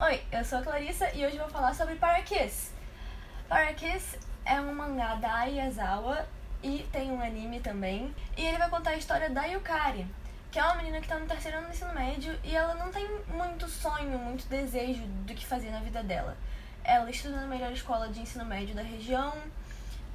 Oi, eu sou a Clarissa e hoje eu vou falar sobre Parakiss. Parakiss é um mangá da Ayazawa e tem um anime também. E ele vai contar a história da Yukari, que é uma menina que está no terceiro ano do ensino médio e ela não tem muito sonho, muito desejo do que fazer na vida dela. Ela estuda na melhor escola de ensino médio da região,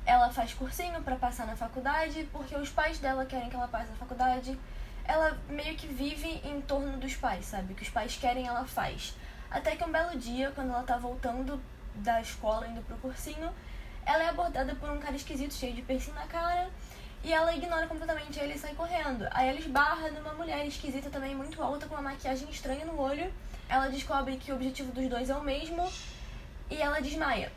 ela faz cursinho para passar na faculdade porque os pais dela querem que ela passe na faculdade. Ela meio que vive em torno dos pais, sabe? O que os pais querem, ela faz. Até que um belo dia, quando ela tá voltando da escola, indo pro cursinho, ela é abordada por um cara esquisito, cheio de piercing na cara, e ela ignora completamente ele e sai correndo. Aí ela esbarra numa mulher esquisita também, muito alta, com uma maquiagem estranha no olho. Ela descobre que o objetivo dos dois é o mesmo, e ela desmaia.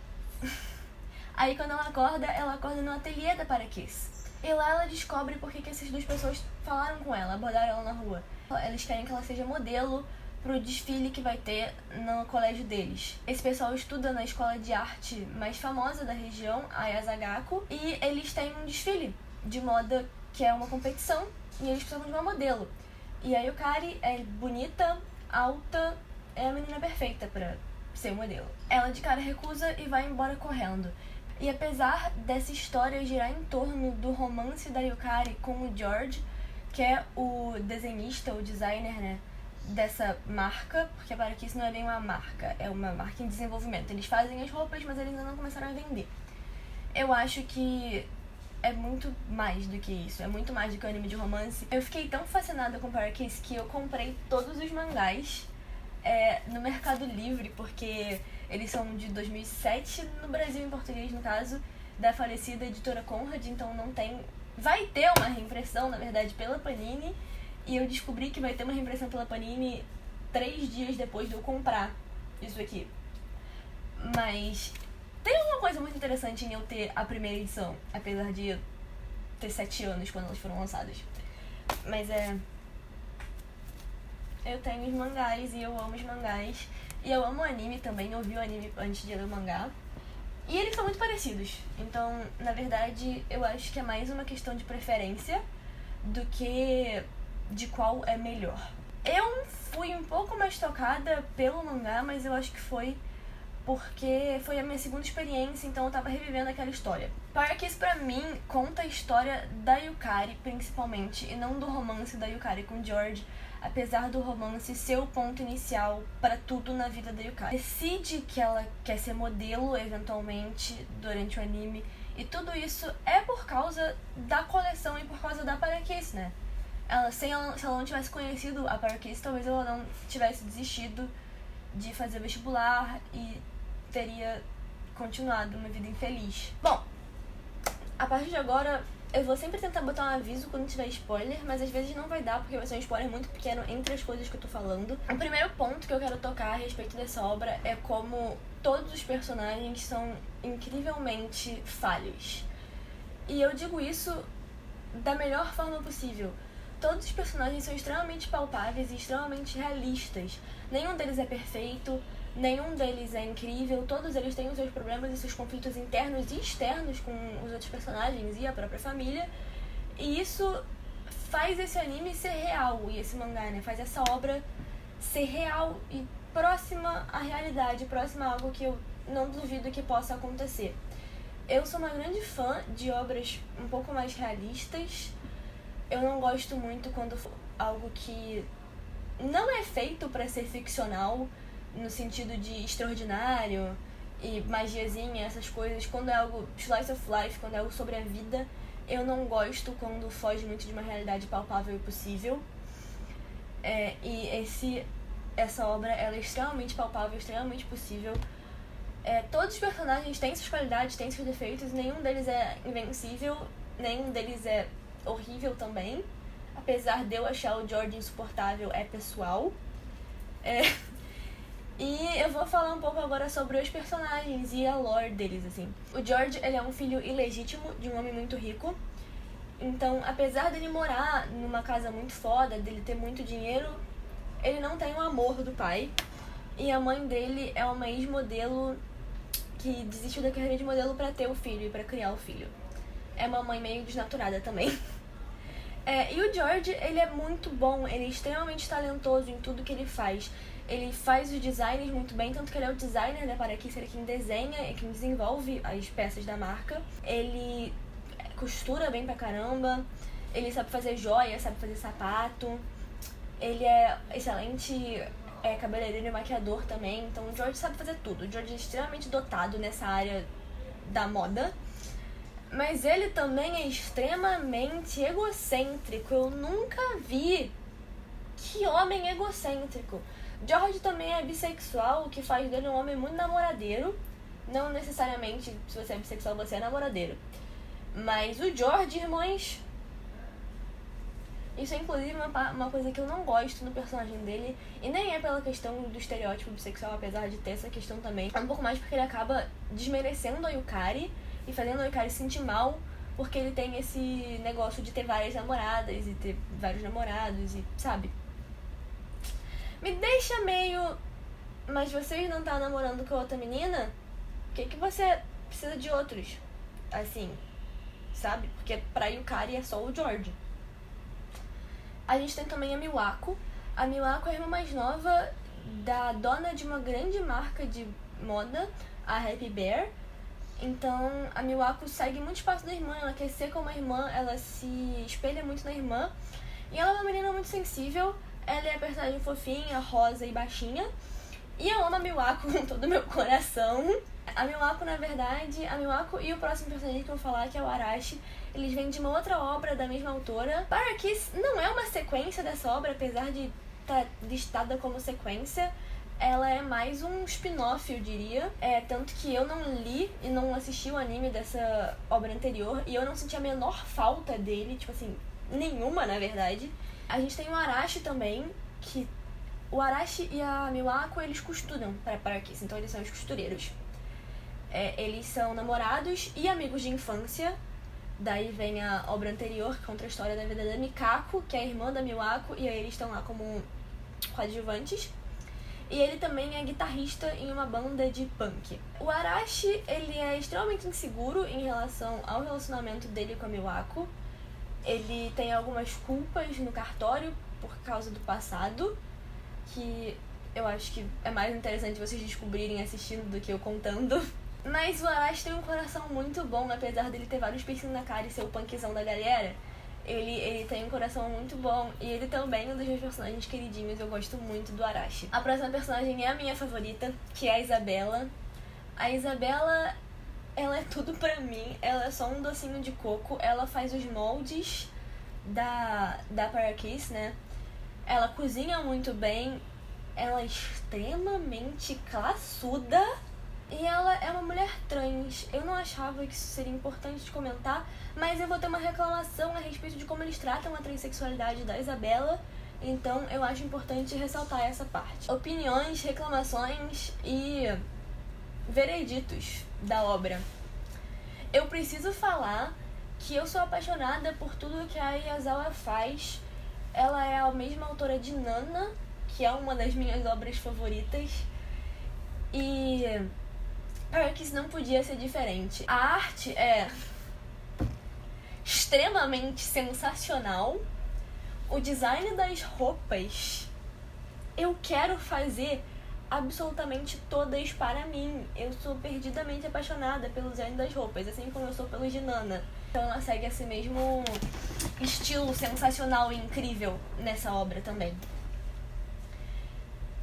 Aí quando ela acorda no ateliê da Parakiss. E lá ela descobre por que essas duas pessoas falaram com ela, abordaram ela na rua. Eles querem que ela seja modelo pro desfile que vai ter no colégio deles. Esse pessoal estuda na escola de arte mais famosa da região, a Yasagaku, e eles têm um desfile de moda que é uma competição e eles precisam de uma modelo. E a Yukari é bonita, alta, é a menina perfeita pra ser modelo. Ela de cara recusa e vai embora correndo. E apesar dessa história girar em torno do romance da Yukari com o George, que é o desenhista, o designer, né, dessa marca, porque a Parakiss não é bem uma marca, é uma marca em desenvolvimento. Eles fazem as roupas, mas eles ainda não começaram a vender. Eu acho que é muito mais do que isso, é muito mais do que um anime de romance. Eu fiquei tão fascinada com Parakiss que eu comprei todos os mangás no Mercado Livre, porque eles são de 2007 no Brasil, em português no caso, da falecida editora Conrad, então não tem... Vai ter uma reimpressão, na verdade, pela Panini, e eu descobri que vai ter uma reimpressão pela Panini 3 dias depois de eu comprar isso aqui. Mas tem uma coisa muito interessante em eu ter a primeira edição, apesar de eu ter 7 anos quando elas foram lançadas. Mas eu tenho os mangás e eu amo os mangás. E eu amo o anime também, eu vi o anime antes de ler o mangá. E eles são muito parecidos. Então, na verdade, eu acho que é mais uma questão de preferência do que de qual é melhor. Eu fui um pouco mais tocada pelo mangá, mas eu acho que foi porque foi a minha segunda experiência, então eu tava revivendo aquela história. Parakiss, pra mim, conta a história da Yukari, principalmente, e não do romance da Yukari com George, apesar do romance ser o ponto inicial para tudo na vida da Yukari. Decide que ela quer ser modelo, eventualmente, durante o anime, e tudo isso é por causa da coleção e por causa da Parakiss, né? Se ela não tivesse conhecido a Parakiss, talvez ela não tivesse desistido de fazer vestibular e teria continuado uma vida infeliz. Bom, a partir de agora eu vou sempre tentar botar um aviso quando tiver spoiler, mas às vezes não vai dar porque vai ser um spoiler muito pequeno entre as coisas que eu tô falando. O primeiro ponto que eu quero tocar a respeito dessa obra é como todos os personagens são incrivelmente falhos. E eu digo isso da melhor forma possível. Todos os personagens são extremamente palpáveis e extremamente realistas. Nenhum deles é perfeito, nenhum deles é incrível, todos eles têm os seus problemas e seus conflitos internos e externos com os outros personagens e a própria família. E isso faz esse anime ser real, e esse mangá, né, faz essa obra ser real e próxima à realidade, próxima a algo que eu não duvido que possa acontecer. Eu sou uma grande fã de obras um pouco mais realistas. Eu não gosto muito quando algo que não é feito pra ser ficcional, no sentido de extraordinário e magiazinha, essas coisas. Quando é algo slice of life, quando é algo sobre a vida, eu não gosto quando foge muito de uma realidade palpável e possível. Essa obra, ela é extremamente palpável, extremamente possível. Todos os personagens têm suas qualidades, têm seus defeitos, nenhum deles é invencível, nenhum deles é horrível também. Apesar de eu achar o George insuportável, é pessoal. E eu vou falar um pouco agora sobre os personagens e a lore deles, assim. O George, ele é um filho ilegítimo de um homem muito rico. Então, apesar dele morar numa casa muito foda, dele ter muito dinheiro, ele não tem o amor do pai. E a mãe dele é uma ex-modelo que desistiu da carreira de modelo pra ter o filho e pra criar o filho. É uma mãe meio desnaturada também. E o George, ele é muito bom, ele é extremamente talentoso em tudo que ele faz. Ele faz os designs muito bem, tanto que ele é o designer da Parakiss, ele é quem desenha e quem desenvolve as peças da marca. Ele costura bem pra caramba, ele sabe fazer joia, sabe fazer sapato, ele é excelente cabeleireiro e maquiador também, então o George sabe fazer tudo. O George é extremamente dotado nessa área da moda, mas ele também é extremamente egocêntrico. Eu nunca vi. Que homem egocêntrico. George também é bissexual, o que faz dele um homem muito namoradeiro. Não necessariamente, se você é bissexual, você é namoradeiro. Mas o George, irmãos... Isso é inclusive uma coisa que eu não gosto no personagem dele. E nem é pela questão do estereótipo bissexual, apesar de ter essa questão também. É um pouco mais porque ele acaba desmerecendo a Yukari e fazendo a Yukari se sentir mal, porque ele tem esse negócio de ter várias namoradas e ter vários namorados e, sabe? Me deixa meio... Mas você não tá namorando com a outra menina? Por que você precisa de outros? Assim, sabe? Porque pra Yukari é só o George. A gente tem também a Miwako. A Miwako é a irmã mais nova da dona de uma grande marca de moda, a Happy Bear. Então, a Miwako segue muito espaço da irmã, ela quer ser como a irmã, ela se espelha muito na irmã. E ela é uma menina muito sensível, ela é a personagem fofinha, rosa e baixinha. E eu amo a Miwako com todo o meu coração. A Miwako, na verdade, a Miwako e o próximo personagem que eu vou falar, que é o Arashi, eles vêm de uma outra obra da mesma autora. Parakiss não é uma sequência dessa obra, apesar de estar listada como sequência. Ela é mais um spin-off, eu diria. Tanto que eu não li e não assisti o anime dessa obra anterior, e eu não senti a menor falta dele, tipo assim, nenhuma, na verdade. A gente tem o Arashi também, que o Arashi e a Miwako, eles costuram para Parakiss, então eles são os costureiros. Eles são namorados e amigos de infância. Daí vem a obra anterior, que conta a história da vida da Mikako, que é a irmã da Miwako, e aí eles estão lá como coadjuvantes. E ele também é guitarrista em uma banda de punk. O Arashi, ele é extremamente inseguro em relação ao relacionamento dele com a Miwako. Ele tem algumas culpas no cartório por causa do passado, que eu acho que é mais interessante vocês descobrirem assistindo do que eu contando. Mas o Arashi tem um coração muito bom, apesar dele ter vários piercing na cara e ser o punkzão da galera. Ele tem um coração muito bom, e ele também é um dos meus personagens queridinhos, eu gosto muito do Arashi. A próxima personagem é a minha favorita, que é a Isabella. A Isabella, ela é tudo pra mim, ela é só um docinho de coco, ela faz os moldes da Parakiss, né? Ela cozinha muito bem, ela é extremamente classuda. E ela é uma mulher trans. Eu não achava que isso seria importante de comentar, mas eu vou ter uma reclamação a respeito de como eles tratam a transexualidade da Isabella. Então eu acho importante ressaltar essa parte. Opiniões, reclamações e vereditos da obra. Eu preciso falar que eu sou apaixonada por tudo que a Yazawa faz. Ela é a mesma autora de Nana, que é uma das minhas obras favoritas. E Parakiss não podia ser diferente. A arte é extremamente sensacional. O design das roupas, eu quero fazer absolutamente todas para mim. Eu sou perdidamente apaixonada pelo design das roupas, assim como eu sou pelo de Nana. Então ela segue esse mesmo estilo sensacional e incrível nessa obra também.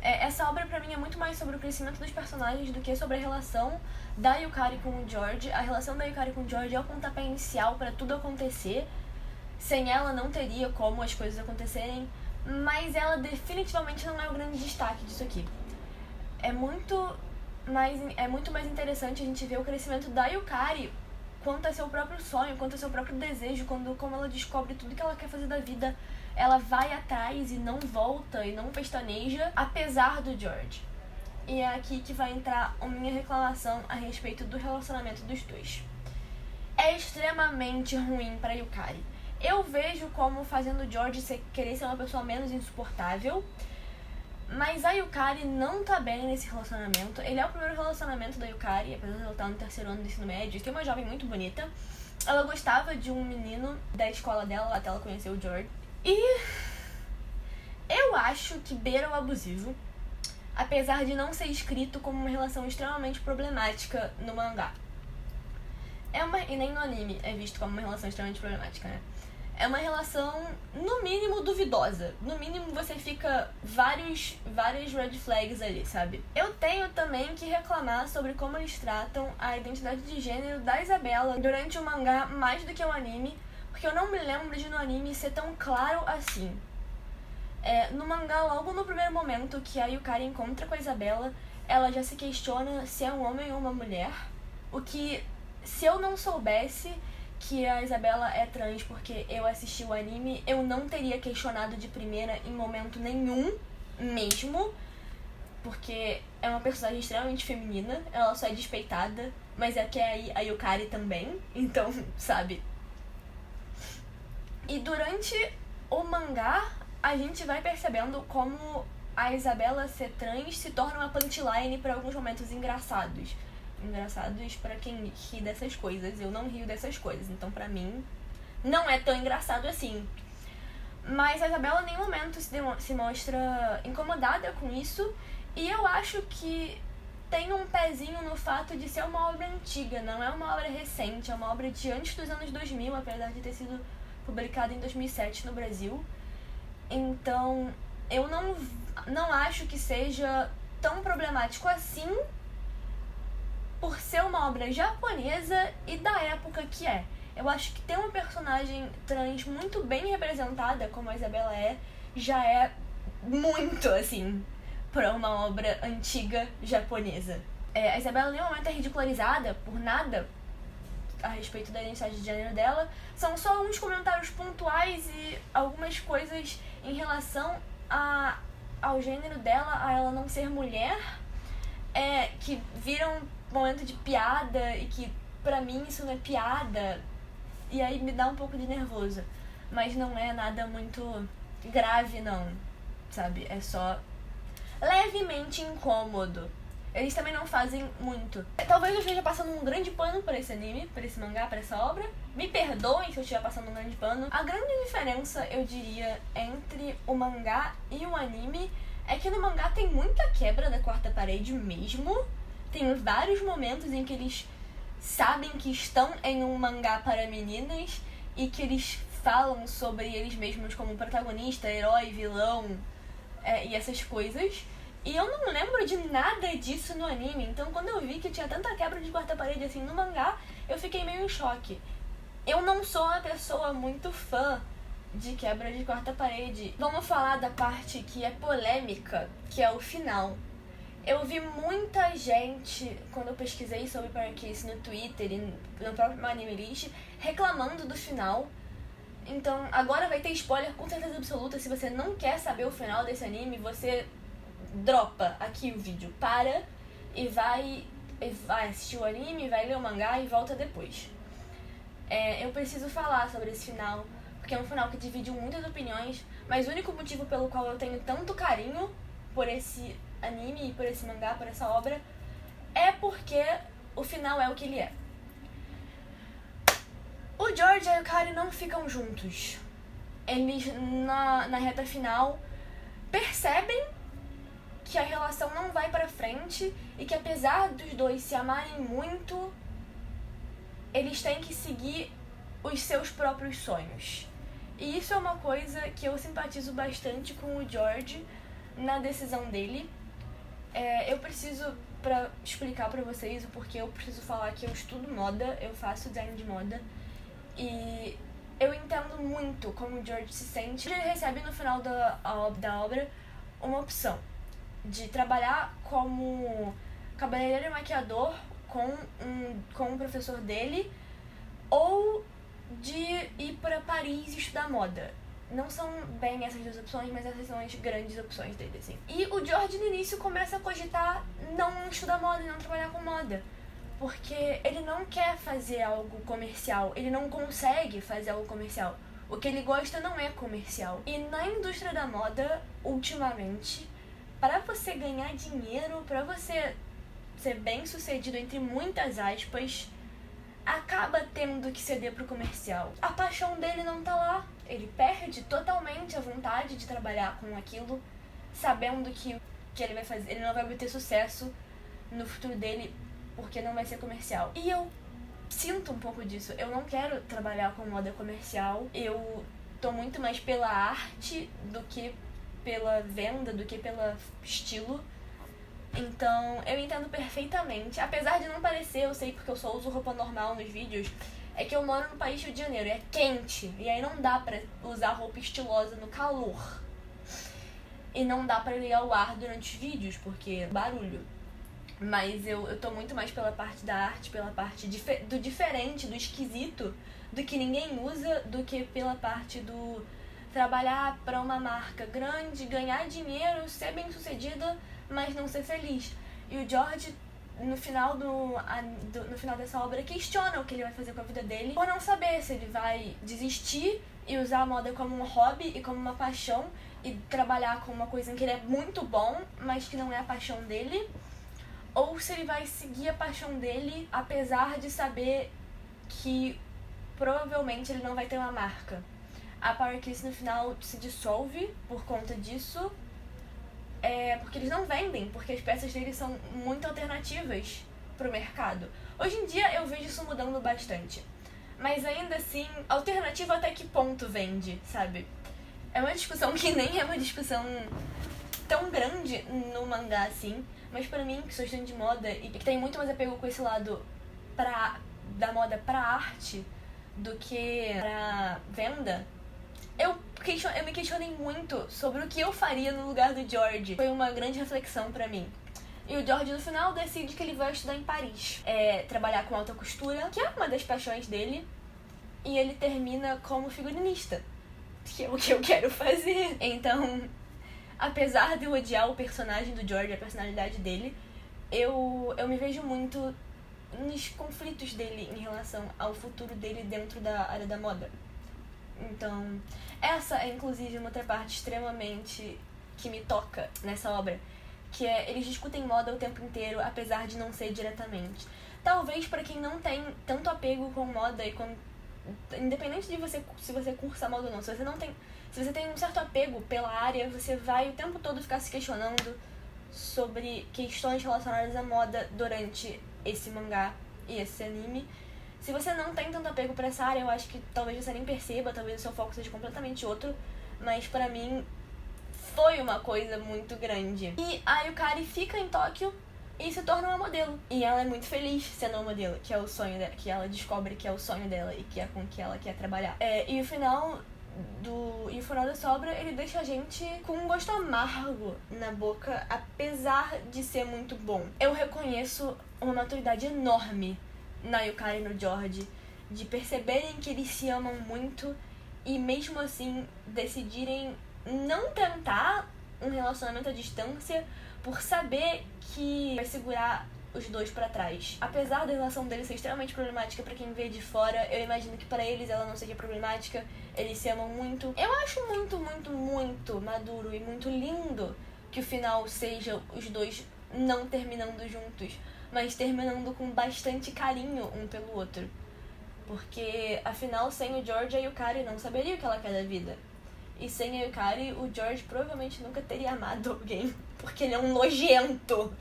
Essa obra pra mim é muito mais sobre o crescimento dos personagens do que sobre a relação da Yukari com o George. A relação da Yukari com o George é o pontapé inicial pra tudo acontecer. Sem ela não teria como as coisas acontecerem, mas ela definitivamente não é o grande destaque disso aqui. É muito mais interessante a gente ver o crescimento da Yukari quanto a seu próprio sonho, quanto a seu próprio desejo, como ela descobre tudo que ela quer fazer da vida. Ela vai atrás e não volta e não pestaneja, apesar do George. E é aqui que vai entrar a minha reclamação a respeito do relacionamento dos dois. É extremamente ruim pra Yukari. Eu vejo como fazendo o George querer ser uma pessoa menos insuportável, mas a Yukari não tá bem nesse relacionamento. Ele é o primeiro relacionamento da Yukari, apesar de ela estar no 3º ano do ensino médio, que é uma jovem muito bonita. Ela gostava de um menino da escola dela, até ela conhecer o George. E eu acho que beira o abusivo. apesar de não ser escrito como uma relação extremamente problemática no mangá. E nem no anime é visto como uma relação extremamente problemática, né? É uma relação, no mínimo, duvidosa. No mínimo, você fica várias red flags ali, sabe? Eu tenho também que reclamar sobre como eles tratam a identidade de gênero da Isabela durante o mangá mais do que o anime, porque eu não me lembro de no anime ser tão claro assim. No mangá, logo no primeiro momento que a Yukari encontra com a Isabela, ela já se questiona se é um homem ou uma mulher, o que, se eu não soubesse que a Isabela é trans porque eu assisti o anime, eu não teria questionado de primeira em momento nenhum mesmo, porque é uma personagem extremamente feminina, ela só é despeitada, mas é que é a Yukari também, então, sabe? E durante o mangá, a gente vai percebendo como a Isabela ser trans se torna uma punchline para alguns momentos engraçados pra quem ri dessas coisas. Eu não rio dessas coisas, então pra mim não é tão engraçado assim. Mas a Isabela em nenhum momento se mostra incomodada com isso, e eu acho que tem um pezinho no fato de ser uma obra antiga, não é uma obra recente, é uma obra de antes dos anos 2000, apesar de ter sido publicada em 2007 no Brasil. Então eu não acho que seja tão problemático assim, por ser uma obra japonesa e da época que é. Eu acho que ter uma personagem trans muito bem representada, como a Isabela já é muito, assim, pra uma obra antiga japonesa. A Isabela em nenhum momento é ridicularizada por nada a respeito da identidade de gênero dela. São só alguns comentários pontuais e algumas coisas em relação ao gênero dela, a ela não ser mulher, que viram momento de piada e que pra mim isso não é piada, e aí me dá um pouco de nervoso, mas não é nada muito grave não, sabe? É só levemente incômodo. Eles também não fazem muito. Talvez eu esteja passando um grande pano por esse anime, por esse mangá, por essa obra. Me perdoem se eu estiver passando um grande pano. A grande diferença, eu diria, entre o mangá e o anime é que no mangá tem muita quebra da quarta parede mesmo. Tem vários momentos em que eles sabem que estão em um mangá para meninas e que eles falam sobre eles mesmos como protagonista, herói, vilão, e essas coisas. E eu não lembro de nada disso no anime, então quando eu vi que tinha tanta quebra de quarta parede assim no mangá, eu fiquei meio em choque. Eu não sou uma pessoa muito fã de quebra de quarta parede. Vamos falar da parte que é polêmica, que é o final. Eu vi muita gente, quando eu pesquisei sobre Parkiss no Twitter e no próprio Anime List, reclamando do final. Então, agora vai ter spoiler com certeza absoluta. Se você não quer saber o final desse anime, você dropa aqui o vídeo, para e vai assistir o anime, vai ler o mangá e volta depois. Eu preciso falar sobre esse final, porque é um final que dividiu muitas opiniões, mas o único motivo pelo qual eu tenho tanto carinho por esse anime e por esse mangá, por essa obra, é porque o final é o que ele é. O George e a Yukari não ficam juntos. Eles, na reta final, percebem que a relação não vai pra frente e que, apesar dos dois se amarem muito, eles têm que seguir os seus próprios sonhos. E isso é uma coisa que eu simpatizo bastante com o George na decisão dele. Eu preciso explicar pra vocês o porquê eu preciso falar que eu estudo moda, eu faço design de moda, e eu entendo muito como o George se sente. Ele recebe no final da obra uma opção de trabalhar como cabeleireiro e maquiador com um professor dele, ou de ir para Paris e estudar moda. Não são bem essas duas opções, mas essas são as grandes opções dele, assim. E o George, no início, começa a cogitar não estudar moda e não trabalhar com moda, porque ele não quer fazer algo comercial, ele não consegue fazer algo comercial. O que ele gosta não é comercial. E na indústria da moda, ultimamente, para você ganhar dinheiro, para você ser bem sucedido, entre muitas aspas, acaba tendo que ceder pro comercial. A paixão dele não tá lá. Ele perde totalmente a vontade de trabalhar com aquilo, sabendo que que ele não vai obter sucesso no futuro dele porque não vai ser comercial. E eu sinto um pouco disso. Eu não quero trabalhar com moda comercial. Eu tô muito mais pela arte do que pela venda, do que pelo estilo. Então, eu entendo perfeitamente. Apesar de não parecer, eu sei porque eu só uso roupa normal nos vídeos, é que eu moro no país Rio de Janeiro, é quente. E aí não dá pra usar roupa estilosa no calor. E não dá pra ligar o ar durante os vídeos, porque barulho. Mas eu tô muito mais pela parte da arte, pela parte do diferente, do esquisito, do que ninguém usa, do que pela parte do trabalhar pra uma marca grande, ganhar dinheiro, ser bem sucedida, mas não ser feliz. E o George, no final no final dessa obra, questiona o que ele vai fazer com a vida dele, por não saber se ele vai desistir e usar a moda como um hobby e como uma paixão, e trabalhar com uma coisa em que ele é muito bom, mas que não é a paixão dele, ou se ele vai seguir a paixão dele, apesar de saber que provavelmente ele não vai ter uma marca. A Power Kiss no final se dissolve por conta disso, porque eles não vendem, porque as peças deles são muito alternativas pro mercado. Hoje em dia eu vejo isso mudando bastante, mas ainda assim, alternativa até que ponto vende, sabe? É uma discussão que nem é uma discussão tão grande no mangá assim, mas pra mim, que sou estudante de moda e que tem muito mais apego com esse lado da moda pra arte do que pra venda, eu me questionei muito sobre o que eu faria no lugar do George. Foi uma grande reflexão pra mim. E o George, no final, decide que ele vai estudar em Paris. Trabalhar com alta costura, que é uma das paixões dele. E ele termina como figurinista, que é o que eu quero fazer. Então, apesar de eu odiar o personagem do George, a personalidade dele, eu me vejo muito nos conflitos dele em relação ao futuro dele dentro da área da moda. Então, essa é inclusive uma outra parte extremamente que me toca nessa obra, que eles discutem moda o tempo inteiro, apesar de não ser diretamente. Talvez pra quem não tem tanto apego com moda e independente de se você cursa moda ou não, se você tem um certo apego pela área, você vai o tempo todo ficar se questionando sobre questões relacionadas à moda durante esse mangá e esse anime. Se você não tem tanto apego pra essa área, eu acho que talvez você nem perceba, talvez o seu foco seja completamente outro, mas pra mim foi uma coisa muito grande. E a Yukari fica em Tóquio e se torna uma modelo. E ela é muito feliz sendo uma modelo, que é o sonho dela, que ela descobre que é o sonho dela e que é com que ela quer trabalhar. E o final dessa obra, ele deixa a gente com um gosto amargo na boca, apesar de ser muito bom. Eu reconheço uma maturidade enorme na Yukari e no George, de perceberem que eles se amam muito e mesmo assim decidirem não tentar um relacionamento à distância por saber que vai segurar os dois pra trás. Apesar da relação deles ser extremamente problemática pra quem vê de fora, eu imagino que pra eles ela não seja problemática. Eles se amam muito. Eu acho muito, muito, muito maduro e muito lindo que o final seja os dois não terminando juntos, mas terminando com bastante carinho um pelo outro. Porque, afinal, sem o George, a Yukari não saberia o que ela quer da vida. E sem a Yukari, o George provavelmente nunca teria amado alguém, porque ele é um nojento.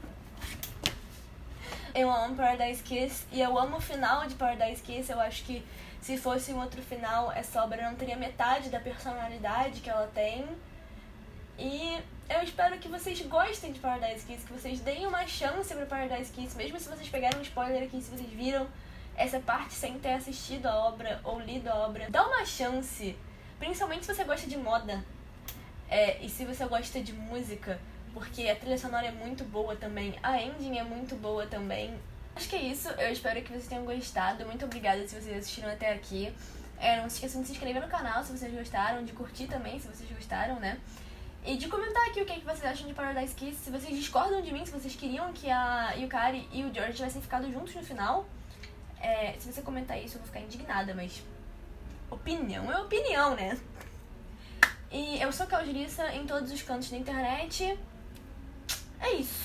Eu amo Paradise Kiss e eu amo o final de Paradise Kiss. Eu acho que se fosse um outro final, essa obra não teria metade da personalidade que ela tem. E eu espero que vocês gostem de Paradise Kiss, que vocês deem uma chance pra Paradise Kiss, mesmo se vocês pegaram um spoiler aqui, se vocês viram essa parte sem ter assistido a obra ou lido a obra. Dá uma chance, principalmente se você gosta de moda e se você gosta de música, porque a trilha sonora é muito boa também, a ending é muito boa também. Acho que é isso, eu espero que vocês tenham gostado. Muito obrigada se vocês assistiram até aqui. Não se esqueçam de se inscrever no canal se vocês gostaram, de curtir também se vocês gostaram, né? E de comentar aqui o que vocês acham de Paradise Kiss, se vocês discordam de mim, se vocês queriam que a Yukari e o George tivessem ficado juntos no final. Se você comentar isso eu vou ficar indignada, mas opinião é opinião, né? E eu sou Caljurissa em todos os cantos da internet. É isso.